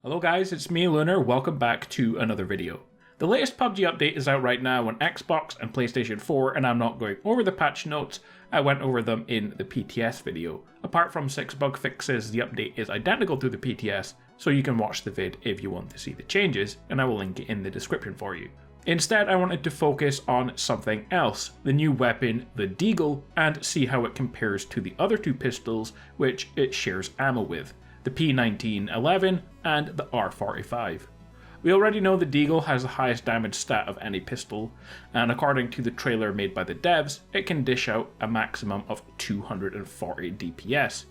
Hello guys, it's me Lunar, welcome back to another video. The latest PUBG update is out right now on Xbox and PlayStation 4 and I'm not going over the patch notes, I went over them in the PTS video. Apart from 6 bug fixes, the update is identical to the PTS, so you can watch the vid if you want to see the changes, and I will link it in the description for you. Instead, I wanted to focus on something else, the new weapon, the Deagle, and see how it compares to the other two pistols which it shares ammo with, the P1911 and the R45. We already know the Deagle has the highest damage stat of any pistol, and according to the trailer made by the devs, it can dish out a maximum of 240 DPS,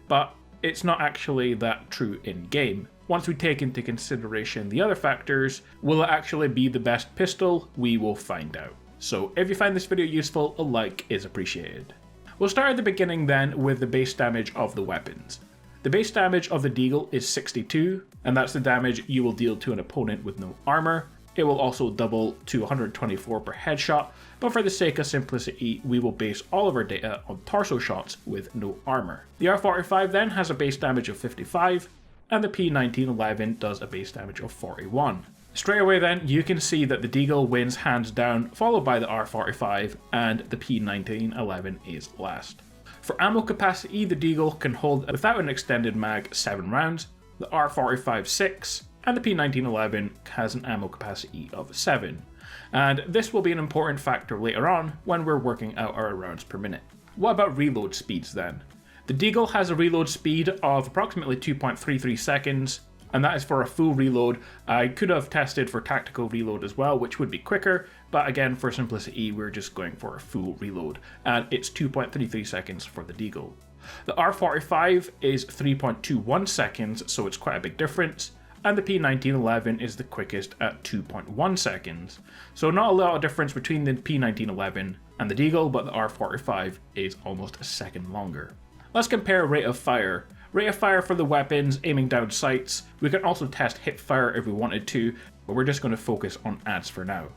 but it's not actually that true in-game. Once we take into consideration the other factors, will it actually be the best pistol? We will find out. So if you find this video useful, a like is appreciated. We'll start at the beginning then with the base damage of the weapons. The base damage of the Deagle is 62, and that's the damage you will deal to an opponent with no armor. It will also double to 124 per headshot, but for the sake of simplicity, we will base all of our data on torso shots with no armor. The R45 then has a base damage of 55, and the P1911 does a base damage of 41. Straight away then, you can see that the Deagle wins hands down, followed by the R45, and the P1911 is last. For ammo capacity, the Deagle can hold, without an extended mag, 7 rounds, the R45 6, and the P1911 has an ammo capacity of 7. And this will be an important factor later on when we're working out our rounds per minute. What about reload speeds then? The Deagle has a reload speed of approximately 2.33 seconds, and that is for a full reload. I could have tested for tactical reload as well, which would be quicker, but again, for simplicity, we're just going for a full reload, and it's 2.33 seconds for the Deagle. The R45 is 3.21 seconds, so it's quite a big difference, and the P1911 is the quickest at 2.1 seconds. So not a lot of difference between the P1911 and the Deagle, but the R45 is almost a second longer. Let's compare rate of fire. Rate of fire for the weapons aiming down sights. We can also test hip fire if we wanted to, but we're just going to focus on ads for now.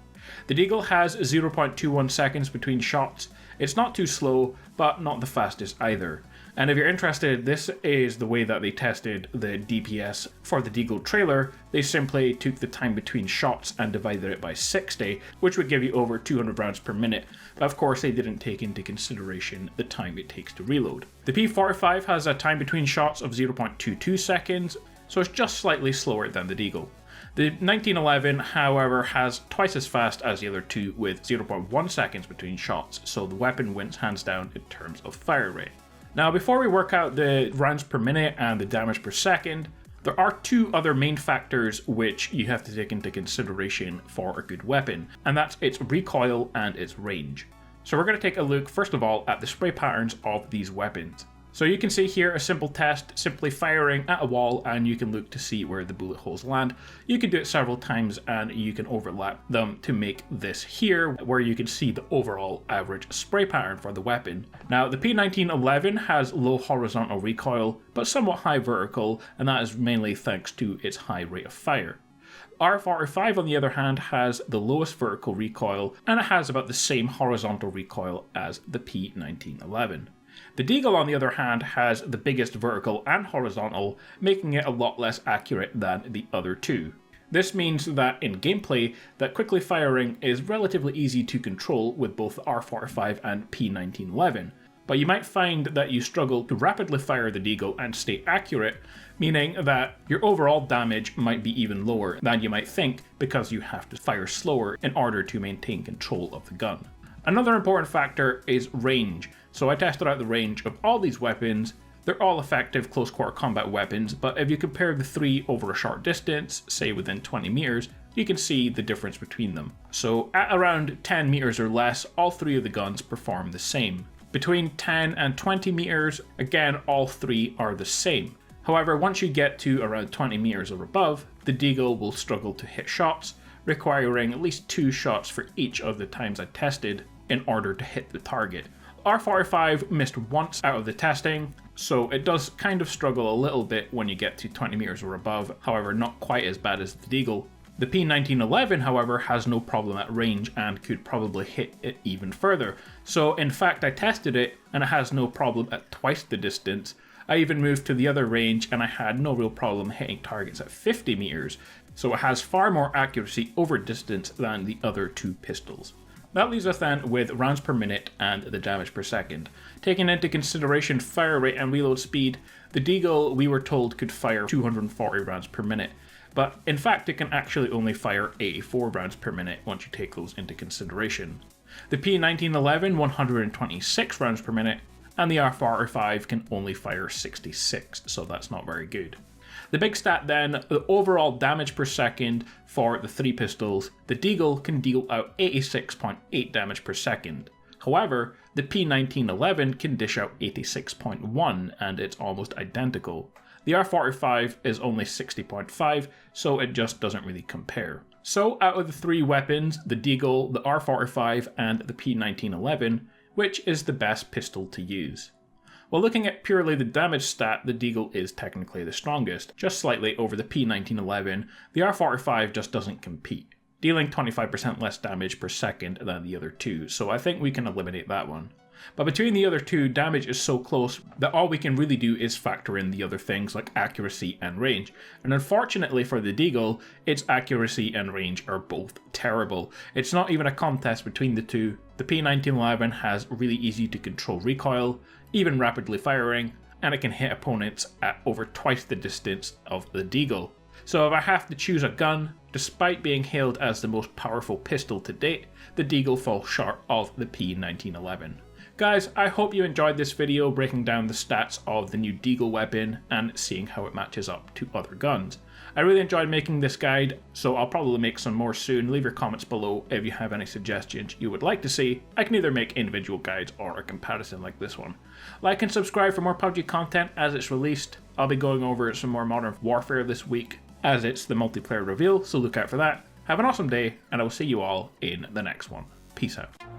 The Deagle has 0.21 seconds between shots. It's not too slow, but not the fastest either. And if you're interested, this is the way that they tested the DPS for the Deagle trailer. They simply took the time between shots and divided it by 60, which would give you over 200 rounds per minute. But of course, they didn't take into consideration the time it takes to reload. The P45 has a time between shots of 0.22 seconds, so it's just slightly slower than the Deagle. The 1911, however, has twice as fast as the other two with 0.1 seconds between shots, so the weapon wins hands down in terms of fire rate. Now, before we work out the rounds per minute and the damage per second, there are two other main factors which you have to take into consideration for a good weapon, and that's its recoil and its range. So we're going to take a look first of all at the spray patterns of these weapons. So you can see here a simple test, simply firing at a wall, and you can look to see where the bullet holes land. You can do it several times and you can overlap them to make this here, where you can see the overall average spray pattern for the weapon. Now the P1911 has low horizontal recoil, but somewhat high vertical, and that is mainly thanks to its high rate of fire. R45 on the other hand has the lowest vertical recoil, and it has about the same horizontal recoil as the P1911. The Deagle, on the other hand, has the biggest vertical and horizontal, making it a lot less accurate than the other two. This means that in gameplay, that quickly firing is relatively easy to control with both the R45 and P1911, but you might find that you struggle to rapidly fire the Deagle and stay accurate, meaning that your overall damage might be even lower than you might think because you have to fire slower in order to maintain control of the gun. Another important factor is range. So I tested out the range of all these weapons. They're all effective close quarter combat weapons, but if you compare the three over a short distance, say within 20 meters, you can see the difference between them. So at around 10 meters or less, all three of the guns perform the same. Between 10 and 20 meters, again, all three are the same. However, once you get to around 20 meters or above, the Deagle will struggle to hit shots, requiring at least 2 shots for each of the times I tested in order to hit the target. R45 missed once out of the testing, so it does kind of struggle a little bit when you get to 20 meters or above, however not quite as bad as the Deagle. The P1911, however, has no problem at range and could probably hit it even further. So in fact, I tested it and it has no problem at twice the distance. I even moved to the other range and I had no real problem hitting targets at 50 meters, so it has far more accuracy over distance than the other two pistols. That leaves us then with rounds per minute and the damage per second. Taking into consideration fire rate and reload speed, the Deagle, we were told, could fire 240 rounds per minute, but in fact it can actually only fire 84 rounds per minute once you take those into consideration. The P1911 126 rounds per minute, and the R45 can only fire 66, so that's not very good. The big stat then, the overall damage per second for the three pistols, the Deagle can deal out 86.8 damage per second. However, the P1911 can dish out 86.1, and it's almost identical. The R45 is only 60.5, so it just doesn't really compare. So out of the three weapons, the Deagle, the R45 and the P1911, which is the best pistol to use? While looking at purely the damage stat, the Deagle is technically the strongest, just slightly over the P1911, the R45 just doesn't compete, dealing 25% less damage per second than the other two, so I think we can eliminate that one. But between the other two, damage is so close that all we can really do is factor in the other things like accuracy and range. And unfortunately for the Deagle, its accuracy and range are both terrible. It's not even a contest between the two. The P1911 has really easy to control recoil, even rapidly firing, and it can hit opponents at over twice the distance of the Deagle. So if I have to choose a gun, despite being hailed as the most powerful pistol to date, the Deagle falls short of the P1911. Guys, I hope you enjoyed this video breaking down the stats of the new Deagle weapon and seeing how it matches up to other guns. I really enjoyed making this guide, so I'll probably make some more soon. Leave your comments below if you have any suggestions you would like to see. I can either make individual guides or a comparison like this one. Like and subscribe for more PUBG content as it's released. I'll be going over some more Modern Warfare this week as it's the multiplayer reveal, so look out for that. Have an awesome day, and I will see you all in the next one. Peace out.